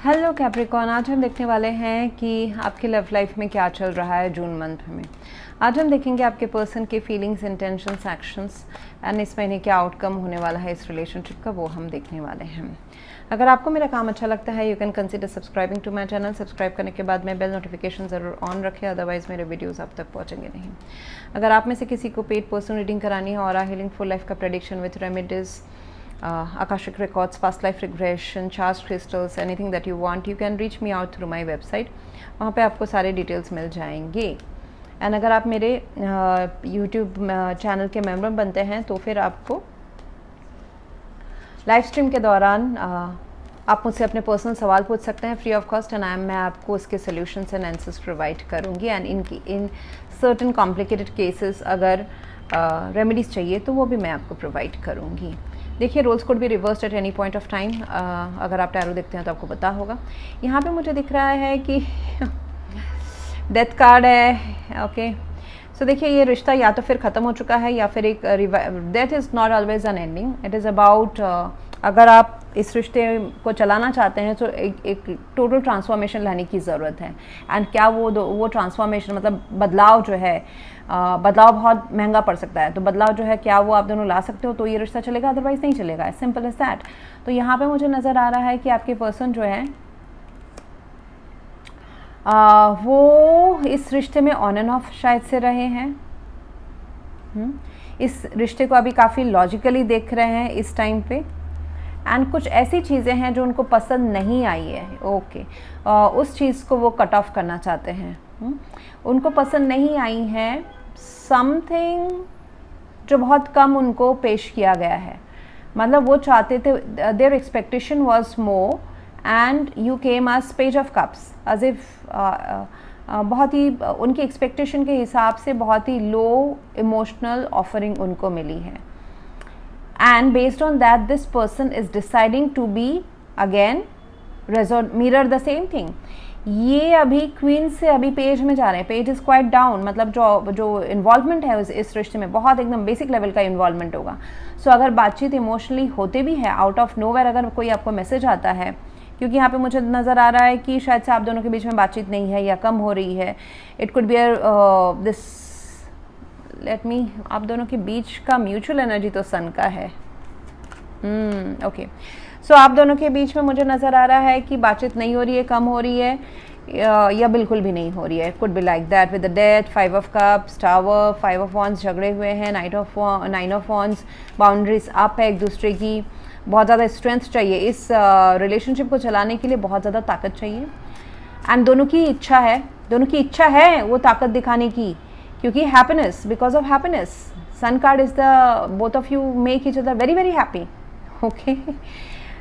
Hello Capricorn, आज हम देखने वाले हैं कि आपकी लव लाइफ में क्या चल रहा है जून मंथ में। आज हम देखेंगे आपके पर्सन के फीलिंग्स, इंटेंशंस, एक्शंस एंड इस महीने क्या आउटकम होने वाला है इस रिलेशनशिप का, वो हम देखने वाले हैं। अगर आपको मेरा काम अच्छा लगता है you can consider subscribing to my channel. Subscribe करने के बाद में बेल नोटिफिकेशन ज़रूर ऑन रखें, अदरवाइज़ मेरे वीडियोज़ आप तक पहुँचेंगे नहीं। अगर आप में से किसी को पेड पर्सन रीडिंग करानी है और हीलिंग फुल लाइफ का prediction with remedies, Akashic records, past life regression, charged crystals, anything that you want, you can reach me out through my website. वहाँ पे आपको सारे डिटेल्स मिल जाएंगे। एंड अगर आप मेरे YouTube चैनल के मेंबर बनते हैं तो फिर आपको लाइव स्ट्रीम के दौरान आप मुझसे अपने पर्सनल सवाल पूछ सकते हैं फ्री ऑफ कॉस्ट, एंड मैं आपको उसके सोल्यूशंस एंड आंसर्स प्रोवाइड करूँगी। And in certain complicated cases अगर रेमेडीज़ चाहिए तो वो भी मैं आपको प्रोवाइड करूँगी। देखिए, रोल्स कोड भी reversed at any point of time. अगर आप टैरो देखते हैं तो आपको पता होगा। यहाँ पे मुझे दिख रहा है कि डेथ कार्ड है। ओके, सो देखिए, ये रिश्ता या तो फिर ख़त्म हो चुका है या फिर एक death is not always an ending, it is about अगर आप इस रिश्ते को चलाना चाहते हैं तो एक टोटल ट्रांसफॉर्मेशन लाने की ज़रूरत है। एंड क्या वो ट्रांसफॉर्मेशन मतलब बदलाव जो है, बदलाव बहुत महंगा पड़ सकता है, तो बदलाव जो है क्या वो आप दोनों ला सकते हो तो ये रिश्ता चलेगा, अदरवाइज़ नहीं चलेगा। Simple as that. तो यहाँ पे मुझे नज़र आ रहा है कि आपके पर्सन जो है वो इस रिश्ते में ऑन एंड ऑफ शायद से रहे हैं। इस रिश्ते को अभी काफ़ी लॉजिकली देख रहे हैं इस टाइम पे। एंड कुछ ऐसी चीज़ें हैं जो उनको पसंद नहीं आई है। ओके, उस चीज़ को वो कट ऑफ करना चाहते हैं। उनको पसंद नहीं आई है समथिंग जो बहुत कम उनको पेश किया गया है। मतलब वो चाहते थे, their expectation was more and you came as page of cups, as if बहुत ही उनकी एक्सपेक्टेशन के हिसाब से बहुत ही लो इमोशनल ऑफरिंग उनको मिली है। And based on that, this person is deciding to be again mirror the same thing. ये अभी क्वीन से अभी पेज में जा रहे हैं। पेज इज़ क्वाइट डाउन, मतलब जो इन्वॉल्वमेंट है इस रिश्ते में बहुत एकदम बेसिक लेवल का इन्वॉल्वमेंट होगा। सो अगर बातचीत इमोशनली होते भी है, आउट ऑफ नोवेयर अगर कोई आपको मैसेज आता है, क्योंकि यहाँ पे मुझे नज़र आ रहा है कि शायद से आप दोनों के बीच में बातचीत नहीं है या कम हो रही है। It could be this let me, आप दोनों के बीच का म्यूचुअल एनर्जी तो सन का है। ओके, सो आप दोनों के बीच में मुझे नज़र आ रहा है कि बातचीत नहीं हो रही है, कम हो रही है या बिल्कुल भी नहीं हो रही है। Could be like that with the death, 5 of cups, tower, 5 of wands, झगड़े हुए हैं, 9 ऑफ वॉन्ड्स, बाउंड्रीज अप है एक दूसरे की। बहुत ज़्यादा स्ट्रेंथ चाहिए इस रिलेशनशिप को चलाने के लिए, बहुत ज़्यादा ताकत चाहिए। एंड दोनों की इच्छा है वो ताकत दिखाने की, क्योंकि happiness, because of happiness, sun card is the both of you make each other very very happy. Okay,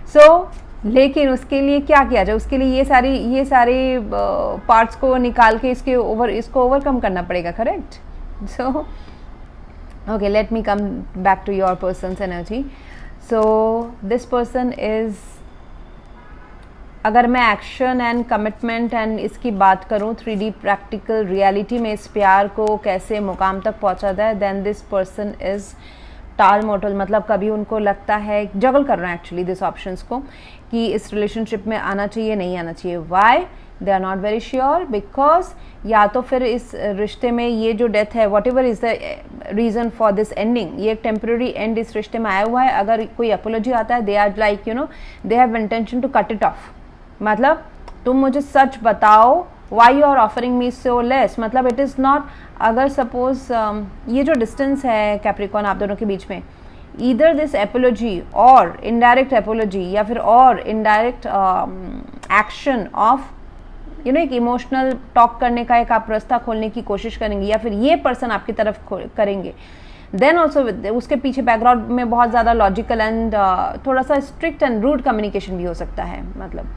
so लेकिन उसके लिए क्या किया जाए, उसके लिए ये सारे पार्ट्स को निकाल के इसको ओवरकम करना पड़ेगा, correct. So okay, let me come back to your persons energy. So this person is, अगर मैं एक्शन एंड कमिटमेंट एंड इसकी बात करूं 3D प्रैक्टिकल रियलिटी में इस प्यार को कैसे मुकाम तक पहुंचाता है, देन दिस पर्सन इज़ टाल मोटल। मतलब कभी उनको लगता है, जगल कर रहे हैं एक्चुअली दिस ऑप्शंस को, कि इस रिलेशनशिप में आना चाहिए नहीं आना चाहिए। Why they are not very sure, because या तो फिर इस रिश्ते में ये जो डेथ है, what ever is the reason for this ending, ये एक टेम्प्रेरी एंड इस रिश्ते में आया हुआ है। अगर कोई अपोलॉजी आता है, they are like they have intention to cut it off. मतलब तुम मुझे सच बताओ, why you are offering me so less. मतलब इट इज़ नॉट, अगर सपोज ये जो डिस्टेंस है कैप्रिकॉर्न आप दोनों के बीच में, ईदर दिस एपोलॉजी और इनडायरेक्ट एपोलॉजी या फिर और इनडायरेक्ट एक्शन ऑफ एक इमोशनल टॉक करने का एक आप रास्ता खोलने की कोशिश करेंगे, या फिर ये पर्सन आपकी तरफ करेंगे। देन ऑल्सो उसके पीछे बैकग्राउंड में बहुत ज़्यादा लॉजिकल एंड थोड़ा सा स्ट्रिक्ट एंड रूड कम्युनिकेशन भी हो सकता है। मतलब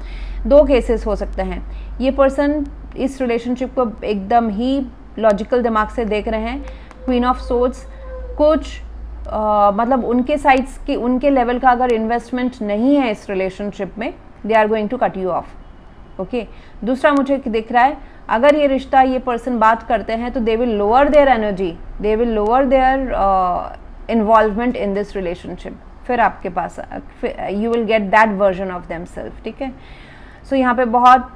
2 केसेस हो सकते हैं। ये पर्सन इस रिलेशनशिप को एकदम ही लॉजिकल दिमाग से देख रहे हैं। क्वीन ऑफ सोर्ड्स, कुछ मतलब उनके साइड्स की, उनके लेवल का अगर इन्वेस्टमेंट नहीं है इस रिलेशनशिप में, they are going to cut you off. Okay, दूसरा मुझे दिख रहा है, अगर ये रिश्ता, ये पर्सन बात करते हैं तो they will lower their energy, they will lower their involvement in this relationship. फिर आपके पास you will get that version of themself. ठीक है, सो यहाँ पे बहुत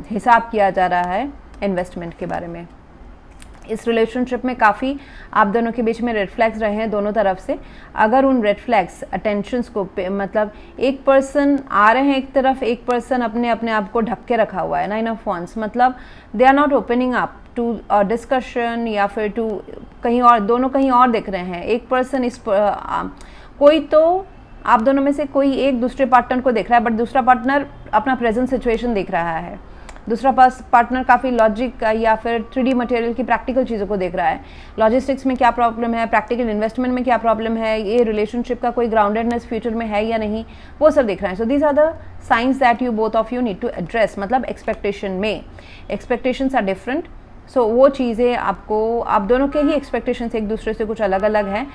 हिसाब किया जा रहा है इन्वेस्टमेंट के बारे में। इस रिलेशनशिप में काफ़ी आप दोनों के बीच में रेड फ्लैग्स रहे हैं दोनों तरफ से। अगर उन रेड फ्लैग्स अटेंशंस को मतलब एक पर्सन आ रहे हैं एक तरफ, एक पर्सन अपने आप को ढक के रखा हुआ है, 9 ऑफ वांड्स, मतलब they are not opening up to discussion या फिर टू कहीं और, दोनों कहीं और देख रहे हैं। एक पर्सन कोई तो आप दोनों में से कोई एक दूसरे पार्टनर को देख रहा है, बट दूसरा पार्टनर अपना प्रेजेंट सिचुएशन देख रहा है। दूसरा पार्टनर काफ़ी लॉजिक या फिर 3D मटेरियल की प्रैक्टिकल चीज़ों को देख रहा है। लॉजिस्टिक्स में क्या प्रॉब्लम है, प्रैक्टिकल इन्वेस्टमेंट में क्या प्रॉब्लम है, ये रिलेशनशिप का कोई ग्राउंडेडनेस फ्यूचर में है या नहीं, वो सब देख रहे हैं। So these are the signs that you both of you need to address. मतलब एक्सपेक्टेशन में एक्सपेक्टेशंस आर डिफरेंट। सो वो चीज़ें आपको, आप दोनों के ही एक्सपेक्टेशंस एक दूसरे से कुछ अलग अलग हैं।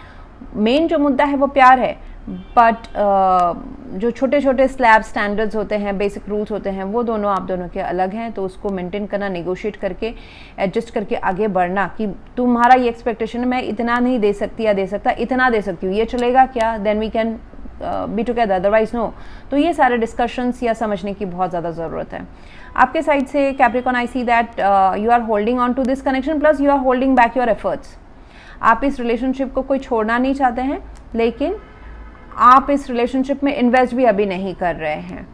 मेन जो मुद्दा है वो प्यार है, बट जो छोटे छोटे स्लैब स्टैंडर्ड्स होते हैं, बेसिक रूल्स होते हैं, वो दोनों आप दोनों के अलग हैं। तो उसको मेंटेन करना, नेगोशिएट करके, एडजस्ट करके आगे बढ़ना कि तुम्हारा ये एक्सपेक्टेशन है, मैं इतना नहीं दे सकती या दे सकता, इतना दे सकती हूँ, ये चलेगा क्या, then we can be together, otherwise no. तो ये सारे डिस्कशंस या समझने की बहुत ज़्यादा ज़रूरत है आपके साइड से। Capricorn, I see that you are holding on to this connection, plus you are holding back your efforts. आप इस रिलेशनशिप को कोई छोड़ना नहीं चाहते हैं, लेकिन आप इस रिलेशनशिप में इन्वेस्ट भी अभी नहीं कर रहे हैं।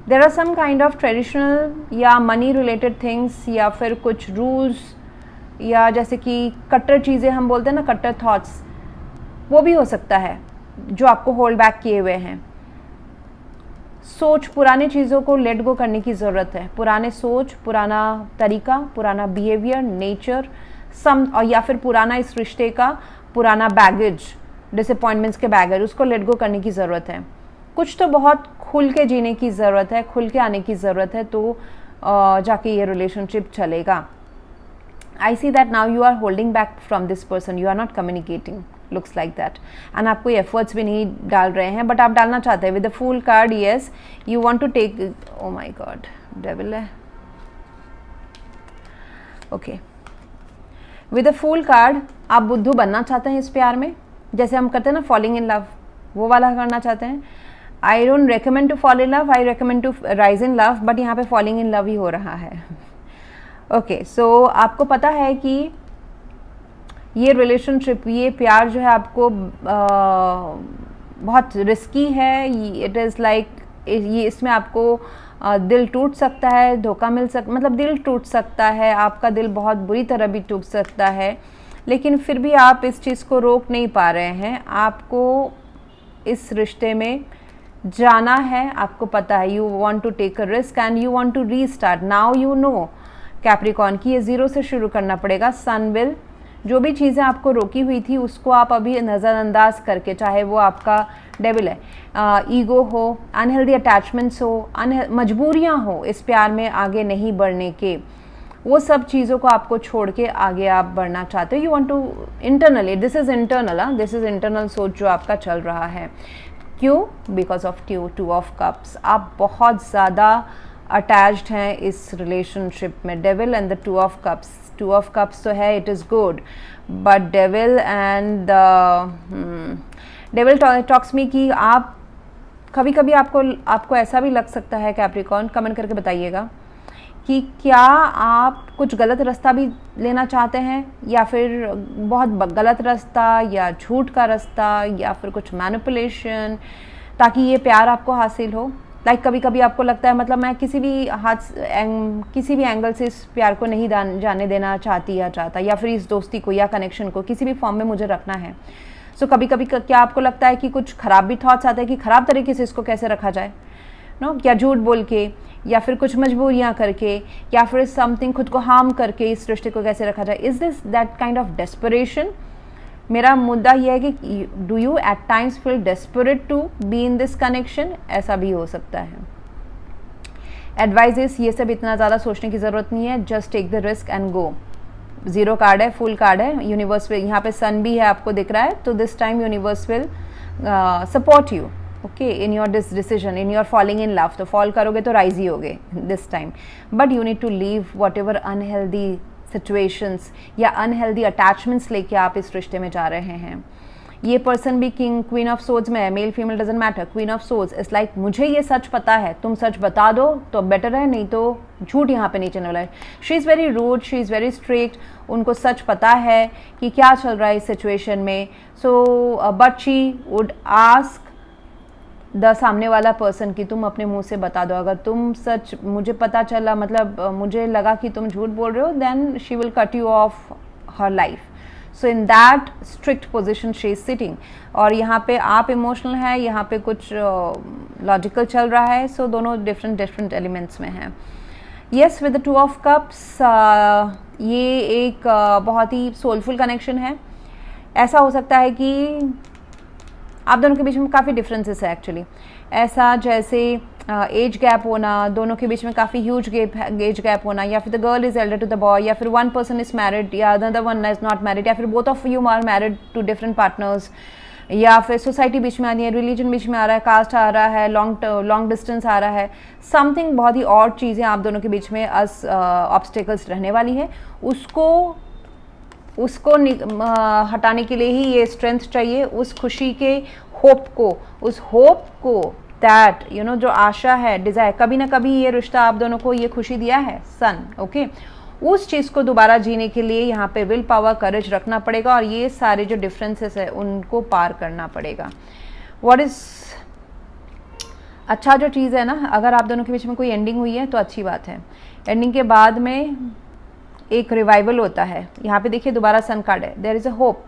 There are some kind of traditional या मनी रिलेटेड थिंग्स, या फिर कुछ रूल्स, या जैसे कि कट्टर चीज़ें हम बोलते हैं ना, कट्टर थॉट्स, वो भी हो सकता है जो आपको होल्ड बैक किए हुए हैं। सोच, पुरानी चीज़ों को लेट गो करने की ज़रूरत है। पुराने सोच, पुराना तरीका, पुराना बिहेवियर, नेचर, और या फिर पुराना इस रिश्ते का पुराना बैगेज, डिसअपॉइंटमेंट्स के बैगेज, उसको लेट गो करने की ज़रूरत है। कुछ तो बहुत खुल के जीने की ज़रूरत है, खुल के आने की ज़रूरत है, तो जाके ये रिलेशनशिप चलेगा। I see that now you are holding back from this person, you are not communicating, looks like that, and आप कोई एफर्ट्स भी नहीं डाल रहे हैं, बट आप डालना चाहते हैं। With the fool card, yes you want to take, oh my God, devil है, okay. With the fool card, आप बुद्धू बनना चाहते हैं इस प्यार में, जैसे हम करते हैं ना फॉलिंग इन लव, वो वाला करना चाहते हैं। I don't recommend to fall in love, I recommend to rise in love, but यहाँ पे फॉलिंग इन लव ही हो रहा है। ओके, सो आपको पता है कि ये रिलेशनशिप, ये प्यार जो है आपको बहुत रिस्की है। इट इज़ लाइक, ये इसमें आपको दिल टूट सकता है, धोखा मिल मतलब दिल टूट सकता है, आपका दिल बहुत बुरी तरह भी टूट सकता है, लेकिन फिर भी आप इस चीज़ को रोक नहीं पा रहे हैं। आपको इस रिश्ते में जाना है, आपको पता है, you want to take a risk and you want to restart. Now you know Capricorn की ये ज़ीरो से शुरू करना पड़ेगा। सन विल, जो भी चीज़ें आपको रोकी हुई थी उसको आप अभी नज़रअंदाज करके, चाहे वो आपका डेविल है, ईगो हो, अनहेल्दी अटैचमेंट्स हो, मजबूरियाँ हो इस प्यार में आगे नहीं बढ़ने के, वो सब चीज़ों को आपको छोड़ के आगे आप बढ़ना चाहते हो। You want to internally, this is internal, this is internal सोच जो आपका चल रहा है। क्यों? Because of two of cups. आप बहुत ज़्यादा अटैच्ड हैं इस रिलेशनशिप में। Devil and the two of cups, two of cups तो है, it is good, but devil and devil talks me कि आप कभी कभी आपको ऐसा भी लग सकता है कैप्रिकॉर्न, कमेंट करके बताइएगा कि क्या आप कुछ गलत रास्ता भी लेना चाहते हैं, या फिर बहुत गलत रास्ता, या झूठ का रास्ता, या फिर कुछ मैनिपुलेशन, ताकि ये प्यार आपको हासिल हो। लाइक कभी कभी आपको लगता है, मतलब मैं किसी भी एंगल से इस प्यार को नहीं जाने देना चाहती या चाहता, या फिर इस दोस्ती को या कनेक्शन को किसी भी फॉर्म में मुझे रखना है। सो कभी कभी क्या आपको लगता है कि कुछ ख़राब भी थॉट्स आते हैं कि ख़राब तरीके से इसको कैसे रखा जाए, नो, या झूठ बोल के, या फिर कुछ मजबूरियाँ करके, या फिर समथिंग खुद को हार्म करके इस रिश्ते को कैसे रखा जाए। Is this that kind of desperation? मेरा मुद्दा यह है कि do you at times feel desperate to be in this connection? ऐसा भी हो सकता है। एडवाइजेस, ये सब इतना ज़्यादा सोचने की ज़रूरत नहीं है, just take the risk and go. Zero card है, फुल कार्ड है, यूनिवर्स विल, यहाँ पे सन भी है आपको दिख रहा है, तो this time universe will support you, okay, in your this decision, in your falling in love. तो फॉल करोगे तो राइज ही होगे this time, but you need to leave whatever unhealthy situations या अनहेल्दी अटैचमेंट्स लेके आप इस रिश्ते में जा रहे हैं। ये पर्सन भी किंग क्वीन ऑफ सोर्ड्स में है, male female doesn't matter, queen of swords is like मुझे ये सच पता है, तुम सच बता दो तो बेटर है, नहीं तो झूठ यहाँ पे नहीं चलने वाला है। She is very rude, she is very strict, उनको सच पता है कि क्या चल रहा है इस सिचुएशन में। So but she would ask the सामने वाला पर्सन कि तुम अपने मुंह से बता दो, अगर तुम सच, मुझे पता चला, मतलब मुझे लगा कि तुम झूठ बोल रहे हो, then she will cut you off her life. So in that strict position she is sitting. और यहाँ पे आप इमोशनल है, यहाँ पे कुछ लॉजिकल चल रहा है। सो दोनों डिफरेंट एलिमेंट्स में हैं। Yes, with the two of cups ये एक बहुत ही सोलफुल कनेक्शन है। ऐसा हो सकता है कि आप दोनों के बीच में काफ़ी डिफरेंसेस है एक्चुअली। ऐसा जैसे एज गैप होना, दोनों के बीच में काफ़ी ह्यूज एज गैप होना, या फिर the girl is elder to the boy, या फिर वन पर्सन इज मैरिड या another one is not married, या फिर both of you are married to different partners, या फिर सोसाइटी बीच में आ रही है, रिलीजन बीच में आ रहा है, कास्ट आ रहा है, लॉन्ग डिस्टेंस आ रहा है, समथिंग बहुत ही और चीज़ें आप दोनों के बीच में ऑब्स्टेकल्स रहने वाली है। उसको हटाने के लिए ही ये स्ट्रेंथ चाहिए, उस खुशी के होप को दैट यू नो, जो आशा है, डिज़ायर, कभी ना कभी ये रिश्ता आप दोनों को ये खुशी दिया है सन, ओके, उस चीज़ को दोबारा जीने के लिए यहाँ पे विल पावर, करेज रखना पड़ेगा और ये सारे जो डिफरेंसेस है उनको पार करना पड़ेगा। व्हाट इज़ अच्छा जो चीज़ है ना, अगर आप दोनों के बीच में कोई एंडिंग हुई है तो अच्छी बात है। एंडिंग के बाद में एक रिवाइवल होता है। यहाँ पे देखिए दोबारा सन कार्ड है, देयर इज़ अ होप।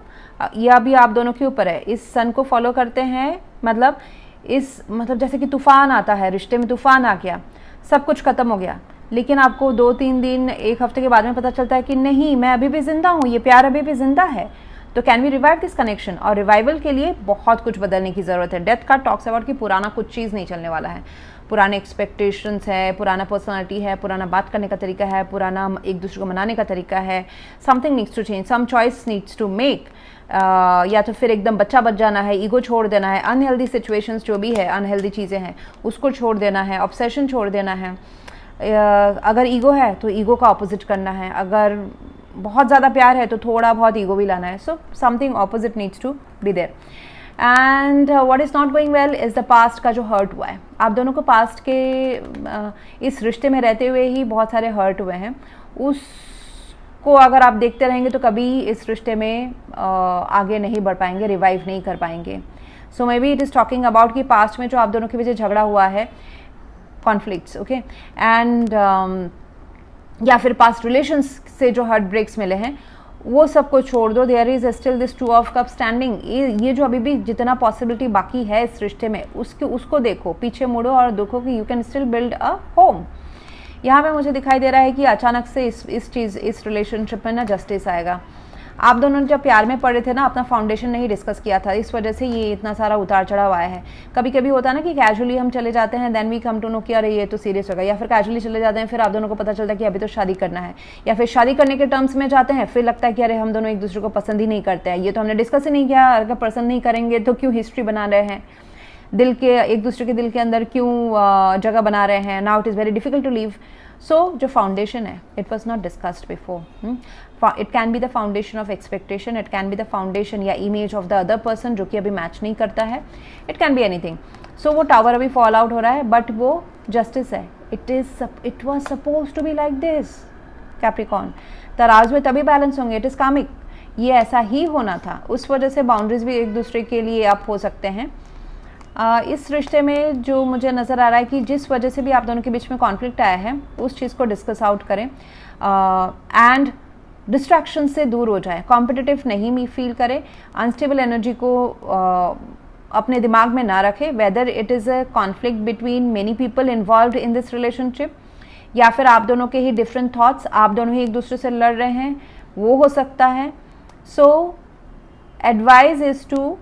यह भी आप दोनों के ऊपर है। इस सन को फॉलो करते हैं, मतलब जैसे कि तूफान आता है, रिश्ते में तूफान आ गया, सब कुछ खत्म हो गया, लेकिन आपको 2-3 दिन, एक हफ्ते के बाद में पता चलता है कि नहीं, मैं अभी भी जिंदा हूँ, ये प्यार अभी भी जिंदा है। तो can we revive this connection? और रिवाइवल के लिए बहुत कुछ बदलने की ज़रूरत है। डेथ कार्ड टॉक्स अबाउट कि पुराना कुछ चीज़ नहीं चलने वाला है, पुराने एक्सपेक्टेशंस है, पुराना पर्सनालिटी है, पुराना बात करने का तरीका है, पुराना एक दूसरे को मनाने का तरीका है। Something needs to change, some choice needs to make. या तो फिर एकदम बच्चा बच जाना है, ईगो छोड़ देना है, अनहेल्दी सिचुएशंस जो भी है, अनहेल्दी चीज़ें हैं उसको छोड़ देना है, ऑब्सेशन छोड़ देना है। अगर ईगो है तो ईगो का ऑपोजिट करना है, अगर बहुत ज़्यादा प्यार है तो थोड़ा बहुत ईगो भी लाना है। So something opposite needs to be there. And what is not going well is the past का जो हर्ट हुआ है। आप दोनों को पास्ट के इस रिश्ते में रहते हुए ही बहुत सारे हर्ट हुए हैं, उसको अगर आप देखते रहेंगे तो कभी इस रिश्ते में आगे नहीं बढ़ पाएंगे, रिवाइव नहीं कर पाएंगे। So maybe it is talking about कि पास्ट में जो आप दोनों के बीच झगड़ा हुआ है, कॉन्फ्लिक्ट्स, ओके, एंड या फिर पास्ट रिलेशंस से जो हार्ट ब्रेक्स मिले हैं वो सबको छोड़ दो। There is still this two of cup standing. ये जो अभी भी जितना पॉसिबिलिटी बाकी है इस रिश्ते में, उसको देखो, पीछे मुड़ो और देखो कि you can still build a home. यहाँ पे मुझे दिखाई दे रहा है कि अचानक से इस रिलेशनशिप में ना जस्टिस आएगा। आप दोनों जब प्यार में पड़े थे ना, अपना फाउंडेशन नहीं डिस्कस किया था, इस वजह से ये इतना सारा उतार चढ़ाव आया है। कभी कभी होता है ना कि कैजुअली हम चले जाते हैं, then we come to know कि अरे ये तो सीरियस होगा, या फिर कैजुअली चले जाते हैं, फिर आप दोनों को पता चलता है कि अभी तो शादी करना है, या फिर शादी करने के टर्म्स में जाते हैं, फिर लगता है कि अरे हम दोनों एक दूसरे को पसंद ही नहीं करते हैं, ये तो हमने डिस्कस ही नहीं किया, अगर पसंद नहीं करेंगे तो क्यों हिस्ट्री बना रहे हैं, दिल के एक दूसरे के दिल के अंदर क्यों जगह बना रहे हैं। Now it is very difficult to leave. So जो फाउंडेशन है, it was not discussed before. It can be the foundation of expectation, it can be the foundation या image of the other person जो कि अभी match नहीं करता है, it can be anything. So वो टावर अभी फॉल आउट हो रहा है, बट वो जस्टिस है। It was suppose to be like this. Capricorn, तराजू में तभी बैलेंस होंगे, इट इज़ कामिक, ये ऐसा ही होना था। उस वजह से बाउंड्रीज भी एक दूसरे के लिए अप हो सकते हैं। इस रिश्ते में जो मुझे नज़र आ रहा है कि जिस वजह से भी आप दोनों के बीच में कॉन्फ्लिक्ट आया है, उस चीज़ को डिस्कस आउट करें एंड डिस्ट्रैक्शन से दूर हो जाए, कॉम्पिटिटिव नहीं फील करें, अनस्टेबल एनर्जी को अपने दिमाग में ना रखें। Whether it is a conflict between many people involved in this relationship, या फिर आप दोनों के ही डिफरेंट थॉट्स, आप दोनों ही एक दूसरे से लड़ रहे हैं, वो हो सकता है। सो एडवाइस इज़ टू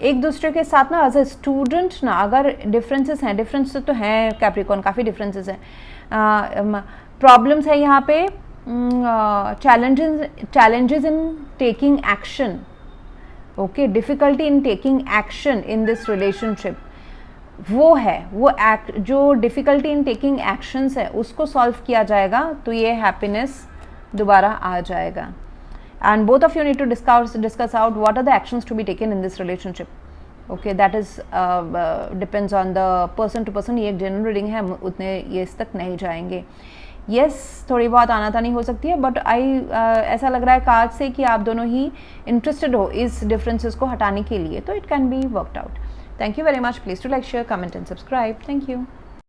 एक दूसरे के साथ ना एज ए स्टूडेंट ना, अगर डिफरेंसेस हैं, डिफरेंसेस तो हैं कैप्रिकॉर्न, काफ़ी डिफरेंसेस हैं, प्रॉब्लम्स है यहाँ पे, challenges in taking action, okay, difficulty in taking action in this relationship, वो है वो जो डिफ़िकल्टी इन टेकिंग एक्शंस है उसको सॉल्व किया जाएगा तो ये हैप्पीनेस दोबारा आ जाएगा। and both of you need to discuss out what are the actions to be taken in this relationship. Okay, that is depends on the person to person. ये एक जनरल रीडिंग है, उतने ये इस तक नहीं जाएंगे. Yes, थोड़ी बहुत आनातानी हो सकती है, बट ऐसा लग रहा है कार्ड से कि आप दोनों ही इंटरेस्टेड हो इस डिफरेंसेस को हटाने के लिए, तो it can be worked out. Thank you very much. Please to like, share, comment and subscribe. Thank you.